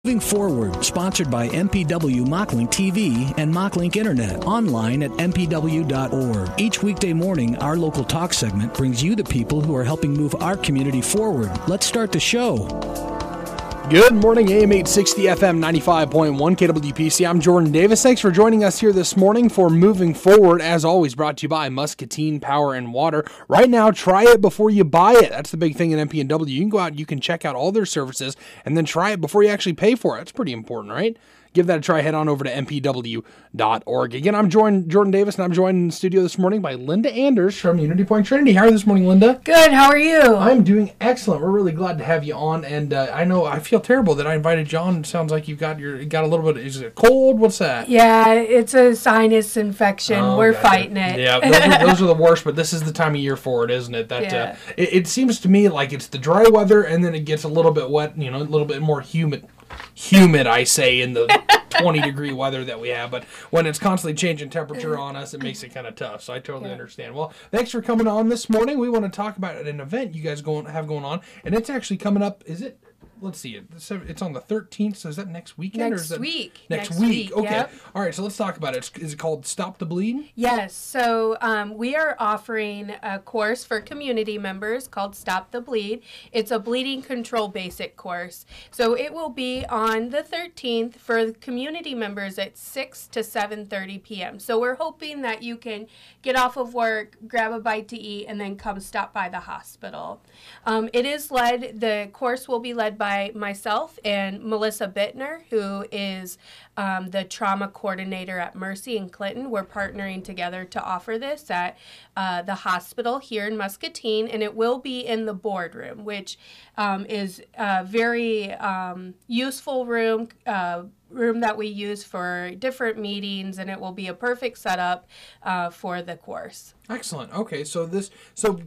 Moving Forward, sponsored by MPW Mocklink TV and Mocklink Internet, online at mpw.org. Each weekday morning, our local talk segment brings you the people who are helping move our community forward. Let's start the show. Good morning, AM 860 FM 95.1 KWPC. I'm Jordan Davis. Thanks for joining us here this morning for Moving Forward. As always, brought to you by Muscatine Power and Water. Right now, try it before you buy it. That's the big thing in MPW. You can go out, you can check out all their services, and then try it before you actually pay for it. That's pretty important, right? Give that a try. Head on over to mpw.org. Again, I'm Jordan Davis, and I'm joined in the studio this morning by Linda Anders from Unity Point Trinity. How are you this morning, Linda? Good. How are you? I'm doing excellent. We're really glad to have you on, and I feel terrible that I invited you on. It sounds like you got a little bit. Is it cold? What's that? Yeah, it's a sinus infection. We're fighting it. Yeah, those are the worst. But this is the time of year for it, isn't it? That it seems to me like it's the dry weather, and then it gets a little bit wet. A little bit more humid, I say, in the 20-degree weather that we have. But when it's constantly changing temperature on us, it makes it kind of tough. So I totally understand. Well, thanks for coming on this morning. We want to talk about an event you guys have going on, and it's actually coming up. Is it? Let's see. It's on the 13th. So is that next weekend? Next week. Next week. Okay. Yep. All right. So let's talk about it. Is it called Stop the Bleed? Yes. So we are offering a course for community members called Stop the Bleed. It's a bleeding control basic course. So it will be on the 13th for community members at 6 to 7:30 p.m. So we're hoping that you can get off of work, grab a bite to eat, and then come stop by the hospital. The course will be led by myself and Melissa Bittner, who is the trauma coordinator at Mercy in Clinton. We're partnering together to offer this at the hospital here in Muscatine, and it will be in the boardroom, which is a very useful room that we use for different meetings, and it will be a perfect setup for the course. Excellent. Okay, so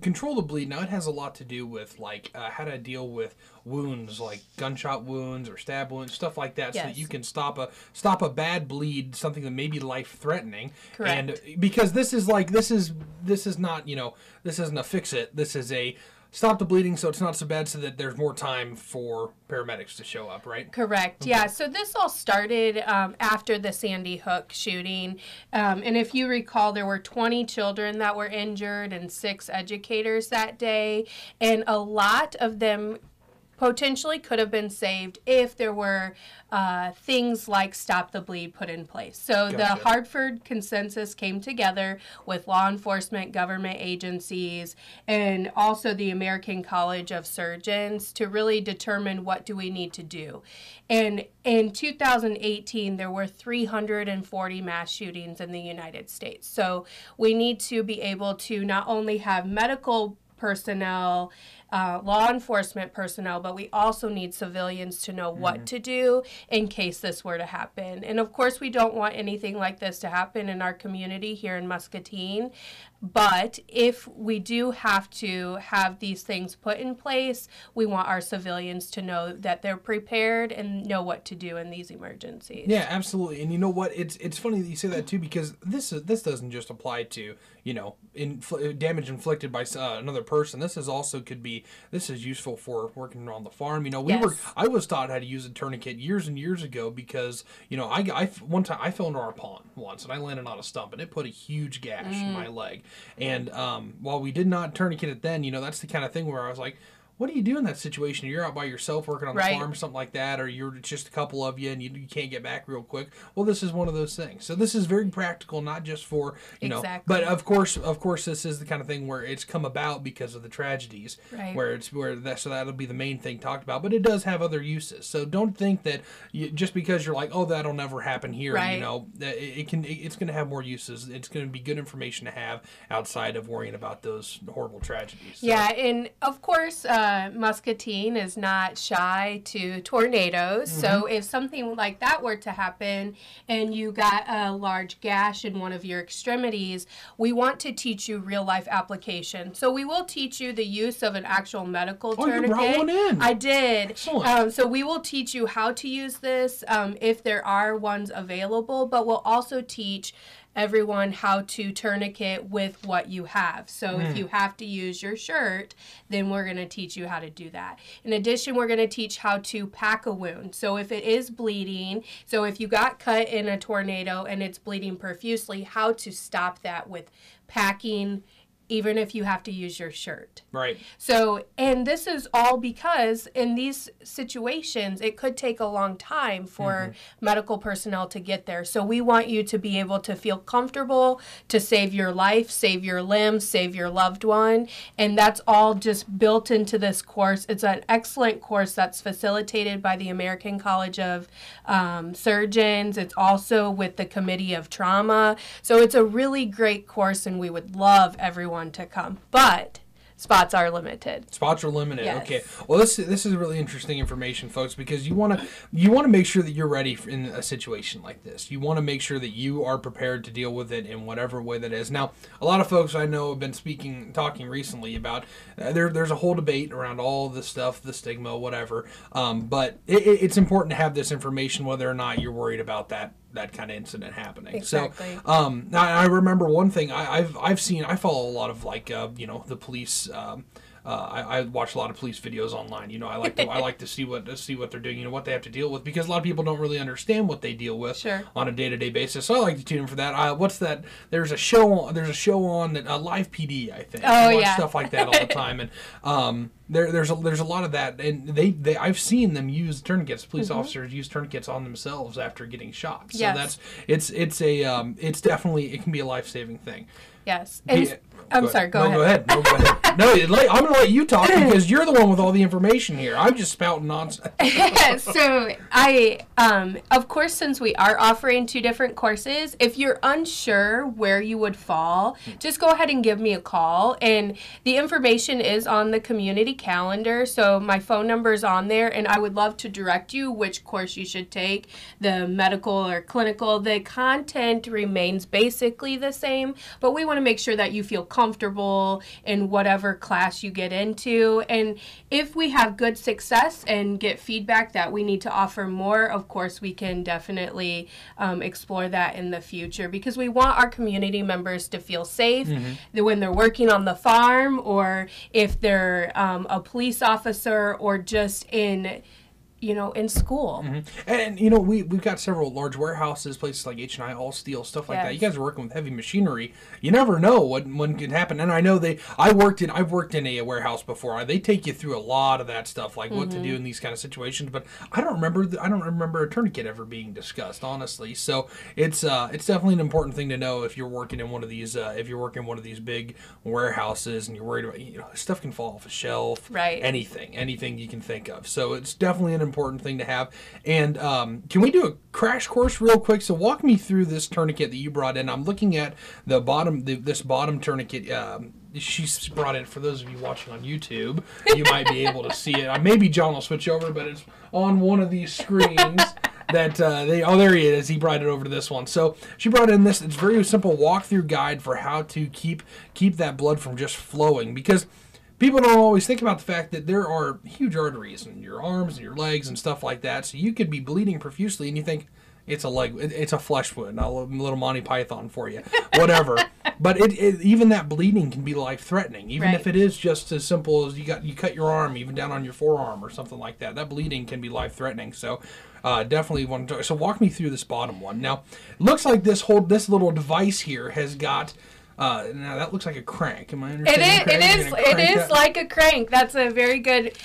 Control the Bleed, now it has a lot to do with how to deal with wounds, like gunshot wounds or stab wounds, stuff like that, so that you can stop a bad bleed, something that may be life-threatening. Correct. And because this is not, this isn't a fix-it, this is a stop the bleeding so it's not so bad, so that there's more time for paramedics to show up, right? Correct. Okay. Yeah. So this all started after the Sandy Hook shooting. And if you recall, there were 20 children that were injured and 6 educators that day. And a lot of them potentially could have been saved if there were things like Stop the Bleed put in place. So the Hartford consensus came together with law enforcement, government agencies, and also the American College of Surgeons to really determine what do we need to do. And in 2018, there were 340 mass shootings in the United States. So we need to be able to not only have medical personnel, law enforcement personnel, but we also need civilians to know what to do in case this were to happen. And of course, we don't want anything like this to happen in our community here in Muscatine. But if we do have to have these things put in place, we want our civilians to know that they're prepared and know what to do in these emergencies. Yeah, absolutely. And you know what? It's funny that you say that too, because this doesn't just apply to damage inflicted by another person. This is useful for working around the farm. I was taught how to use a tourniquet years and years ago because one time I fell into our pond once and I landed on a stump and it put a huge gash in my leg. And while we did not tourniquet it then, that's the kind of thing where I was like, what do you do in that situation? You're out by yourself working on the farm or something like that, or you're just a couple of you and you can't get back real quick. Well, this is one of those things. So this is very practical, not just for, exactly. But of course this is the kind of thing where it's come about because of the tragedies, so that'll be the main thing talked about. But it does have other uses. So don't think that just because you're like, oh, that'll never happen here, it's going to have more uses. It's going to be good information to have outside of worrying about those horrible tragedies. So. Yeah, and of course, Muscatine is not shy to tornadoes. Mm-hmm. So if something like that were to happen and you got a large gash in one of your extremities, we want to teach you real life application. So we will teach you the use of an actual medical tourniquet. You brought one in. I did. Excellent. So we will teach you how to use this if there are ones available, but we'll also teach everyone how to tourniquet with what you have. So if you have to use your shirt, then we're going to teach you how to do that. In addition, we're going to teach how to pack a wound. So if it is bleeding, so if you got cut in a tornado and it's bleeding profusely, how to stop that with packing, even if you have to use your shirt. Right. So, and this is all because in these situations, it could take a long time for medical personnel to get there. So we want you to be able to feel comfortable to save your life, save your limbs, save your loved one. And that's all just built into this course. It's an excellent course that's facilitated by the American College of Surgeons. It's also with the Committee of Trauma. So it's a really great course, and we would love everyone to come, but spots are limited. Spots are limited. Yes. Okay. Well, this is really interesting information, folks, because you want to make sure that you're ready in a situation like this. You want to make sure that you are prepared to deal with it in whatever way that is. Now, a lot of folks I know have been talking recently about there's a whole debate around all this stuff, the stigma, whatever. But it's important to have this information, whether or not you're worried about that kind of incident happening. Exactly. So, I remember one thing I've seen. I follow a lot of the police. I watch a lot of police videos online. I like to see what they're doing. What they have to deal with, because a lot of people don't really understand what they deal with on a day-to-day basis. So I like to tune in for that. What's that? There's a show on that Live PD, I think. I watch stuff like that all the time, and there's a lot of that, and they I've seen them use tourniquets. Police officers use tourniquets on themselves after getting shot. So it's definitely, it can be a life-saving thing. Yes. And I'm sorry, go ahead. No, go ahead. No, I'm going to let you talk, because you're the one with all the information here. I'm just spouting nonsense. So of course, since we are offering 2 different courses, if you're unsure where you would fall, just go ahead and give me a call. And the information is on the community calendar. So my phone number is on there, and I would love to direct you which course you should take, the medical or clinical. The content remains basically the same, but we want to make sure that you feel comfortable in whatever class you get into. And if we have good success and get feedback that we need to offer more, of course we can definitely explore that in the future, because we want our community members to feel safe when they're working on the farm, or if they're a police officer, or just in school. And we've got several large warehouses, places like H&I, All Steel, stuff like that. You guys are working with heavy machinery. You never know what can happen. And I know I've worked in a warehouse before. They take you through a lot of that stuff, like what to do in these kind of situations. But I don't remember a tourniquet ever being discussed, honestly. So it's definitely an important thing to know if you're working in one of these big warehouses, and you're worried about stuff can fall off a shelf, right? Anything you can think of. So it's definitely an important thing to have. And can we do a crash course real quick? So walk me through this tourniquet that you brought in. I'm looking at the bottom, this bottom tourniquet. She's brought it, for those of you watching on YouTube, you might be able to see it. Maybe John will switch over, but it's on one of these screens. That there he is. He brought it over to this one. So she brought in this. It's a very simple walkthrough guide for how to keep that blood from just flowing, because people don't always think about the fact that there are huge arteries in your arms and your legs and stuff like that. So you could be bleeding profusely, and you think it's a flesh wound, a little Monty Python for you, whatever. But even that bleeding can be life-threatening, even if it is just as simple as you cut your arm, even down on your forearm or something like that. That bleeding can be life-threatening. So definitely want to. So walk me through this bottom one. Now, it looks like this little device here has got. Now that looks like a crank. Am I understanding? It is like a crank. That's a very good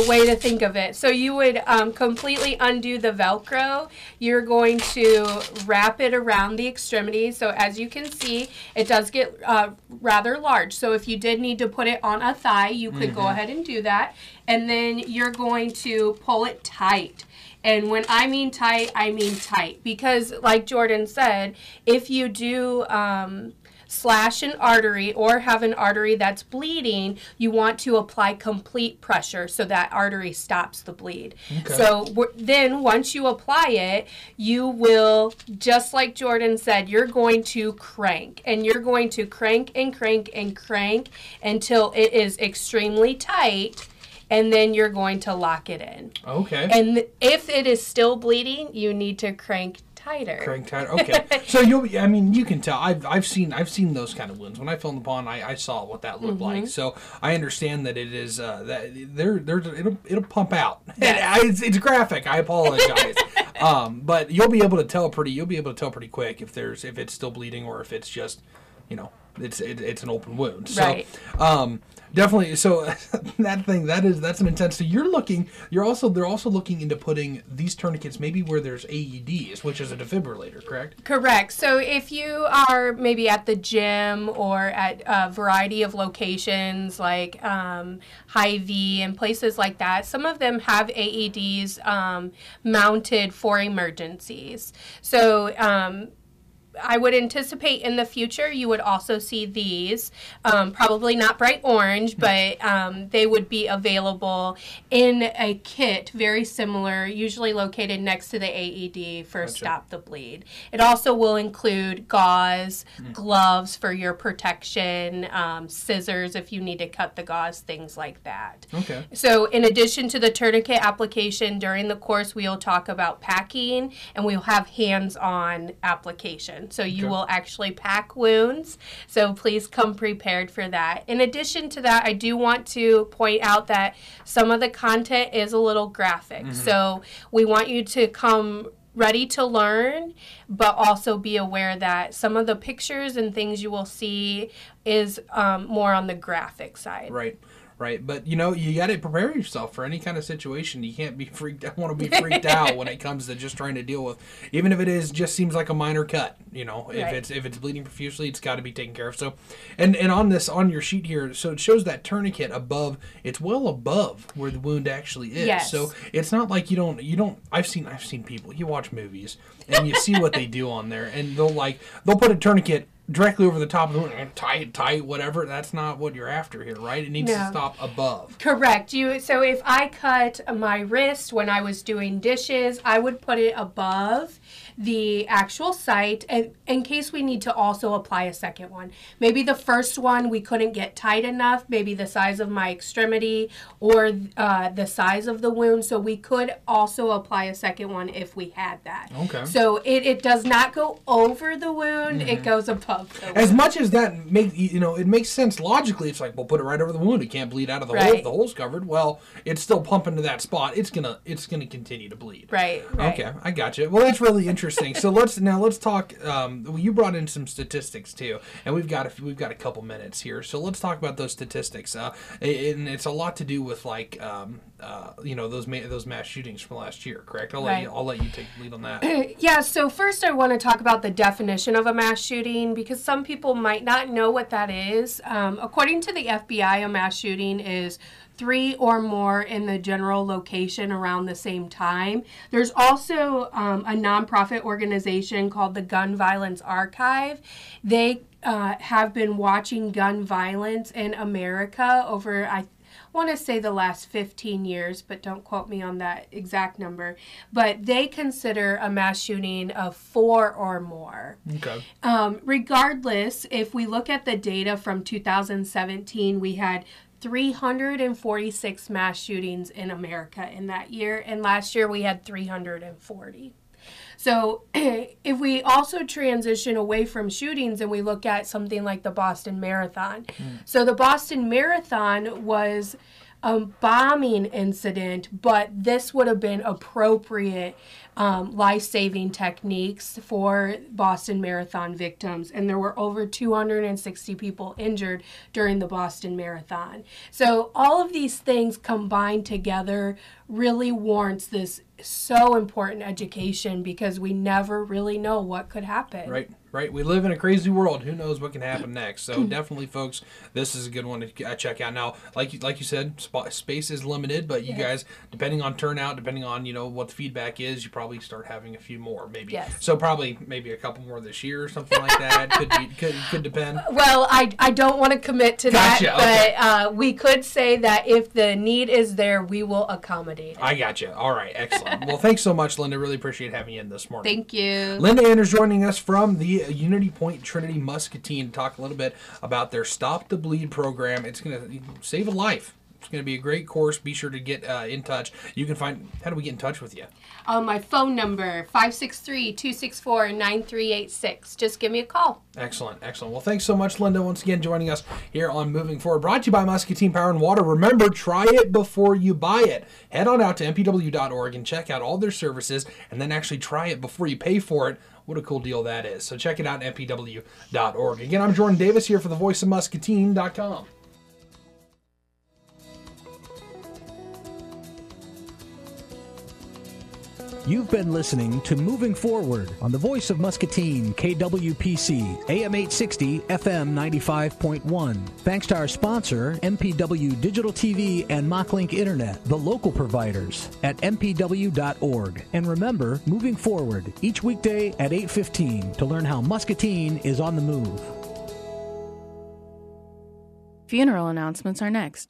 way to think of it. So you would completely undo the Velcro. You're going to wrap it around the extremities. So as you can see, it does get rather large. So if you did need to put it on a thigh, you could go ahead and do that. And then you're going to pull it tight. And when I mean tight, because like Jordan said, if you do slash an artery or have an artery that's bleeding, you want to apply complete pressure so that artery stops the bleed. Okay. So then once you apply it, you will, just like Jordan said, you're going to crank. And you're going to crank and crank and crank until it is extremely tight. And then you're going to lock it in. Okay. And if it is still bleeding, you need to crank tighter. Crank tighter. Okay. So you can tell. I've seen those kind of wounds. When I filmed the pond, I saw what that looked like. So I understand that it is that it'll pump out. Yes. It's graphic. I apologize. But you'll be able to tell pretty quick if it's still bleeding or if it's just, it's an open wound. So, right. Definitely. So that's an intense. So they're also looking into putting these tourniquets maybe where there's AEDs, which is a defibrillator, correct? Correct. So if you are maybe at the gym or at a variety of locations like Hy-Vee and places like that, some of them have AEDs mounted for emergencies. So I would anticipate in the future you would also see these, probably not bright orange, but they would be available in a kit very similar, usually located next to the AED for Stop the Bleed. It also will include gauze, gloves for your protection, scissors if you need to cut the gauze, things like that. Okay. So in addition to the tourniquet application, during the course we'll talk about packing and we'll have hands-on application. So you will actually pack wounds. So please come prepared for that. In addition to that, I do want to point out that some of the content is a little graphic. So we want you to come ready to learn, but also be aware that some of the pictures and things you will see is more on the graphic side. Right, but you got to prepare yourself for any kind of situation. You can't be want to be freaked out when it comes to just trying to deal with, even if it just seems like a minor cut. If it's bleeding profusely, it's got to be taken care of. So, and on your sheet here, so it shows that tourniquet above. It's well above where the wound actually is. Yes. So it's not like you don't. I've seen people. You watch movies and you see what they do on there, and they'll put a tourniquet directly over the top of the wound and tight, whatever. That's not what you're after here, right? It needs to stop above. Correct. So if I cut my wrist when I was doing dishes, I would put it above the actual site, and in case we need to also apply a second one. Maybe the first one we couldn't get tight enough, maybe the size of my extremity or the size of the wound, so we could also apply a second one if we had that. Okay. So it does not go over the wound, it goes above the wound. As much as that it makes sense logically. It's like, we'll put it right over the wound. It can't bleed out of the hole if the hole's covered. Well, it's still pumping to that spot. It's gonna continue to bleed. Right. Okay, I got you. Well, that's really interesting. So let's talk. You brought in some statistics too, and we've got a couple minutes here. So let's talk about those statistics. And it's a lot to do with those mass shootings from last year. Correct? I'll let you take the lead on that. Yeah. So first, I want to talk about the definition of a mass shooting because some people might not know what that is. According to the FBI, a mass shooting is 3 or more in the general location around the same time. There's also a nonprofit organization called the Gun Violence Archive. They have been watching gun violence in America over, I want to say, the last 15 years, but don't quote me on that exact number. But they consider a mass shooting of 4 or more. Okay. Regardless, if we look at the data from 2017, we had 346 mass shootings in America in that year, and last year we had 340. So if we also transition away from shootings and we look at something like the Boston Marathon. So the Boston Marathon was a bombing incident, but this would have been appropriate life-saving techniques for Boston Marathon victims. And there were over 260 people injured during the Boston Marathon. So all of these things combined together really warrants this so important education because we never really know what could happen. Right. We live in a crazy world. Who knows what can happen next? So definitely, folks, this is a good one to check out. Now, like you said, space is limited, but you guys, depending on turnout, depending on what the feedback is, you probably start having a few more, maybe. Yes. So probably maybe a couple more this year or something like that. Could depend. Well, I don't want to commit to that, but we could say that if the need is there, we will accommodate it. I got you. All right, excellent. Well, thanks so much, Linda. Really appreciate having you in this morning. Thank you. Linda Anders joining us from the Unity Point Trinity Muscatine to talk a little bit about their Stop the Bleed program. It's going to save a life. It's going to be a great course. Be sure to get in touch. You can find, how do we get in touch with you? My phone number, 563-264-9386. Just give me a call. Excellent. Well, thanks so much, Linda, once again joining us here on Moving Forward. Brought to you by Muscatine Power and Water. Remember, try it before you buy it. Head on out to mpw.org and check out all their services, and then actually try it before you pay for it. What a cool deal that is. So check it out at mpw.org. Again, I'm Jordan Davis here for the Voice of Muscatine.com. You've been listening to Moving Forward on the Voice of Muscatine, KWPC, AM 860, FM 95.1. Thanks to our sponsor, MPW Digital TV and MockLink Internet, the local providers at mpw.org. And remember, Moving Forward, each weekday at 8:15 to learn how Muscatine is on the move. Funeral announcements are next.